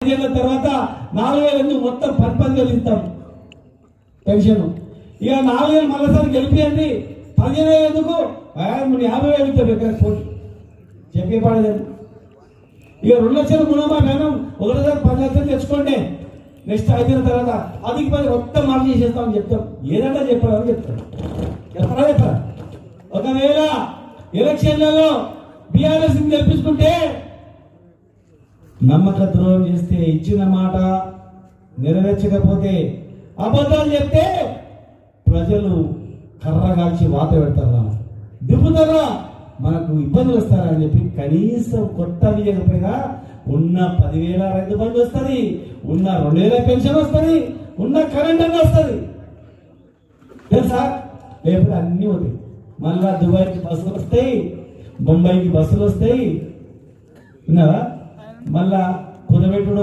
తర్వాత 4,000 మొత్తం 10,000 ఇస్తాం పెన్షన్. ఇక 4,000 మళ్ళీసారి గెలిపియండి 15,000 ఎందుకు 50,000 ఇస్తాం ఎక్కడ కోటి చెప్పే పడలేదు. ఇక 2 లక్షల మునమా మేడం ఒకటిసారి 10 లక్షలు తెచ్చుకోండి, నెక్స్ట్ అయిపోయిన తర్వాత అది మొత్తం మార్పు చేసేస్తామని చెప్తాం. ఏదంటే చెప్పాలని చెప్తాం. చెప్పరా? ఒకవేళ ఎలక్షన్లలో బీఆర్ఎస్ గెలిపించుకుంటే నమ్మక ద్రోహం చేస్తే, ఇచ్చిన మాట నెరవేర్చకపోతే, అబద్ధాలు చెప్తే ప్రజలు కర్రగాల్చి వాత పెడతారా, దిగుతారా, మనకు ఇబ్బందులు వస్తారా అని చెప్పి కనీసం కొత్త ఇవ్వకపోయినా ఉన్న 10,000 రైతు బంధు వస్తుంది, ఉన్న 2,000 పెన్షన్ వస్తుంది, ఉన్న కరెంట్ అన్న వస్తుంది తెలుసా. లేకపోతే అన్నీ అవుతాయి. మళ్ళా దుబాయ్కి బస్సులు వస్తాయి, బొంబాయికి బస్సులు వస్తాయి, విన్నారా, మళ్ళా కుదబెట్టుడు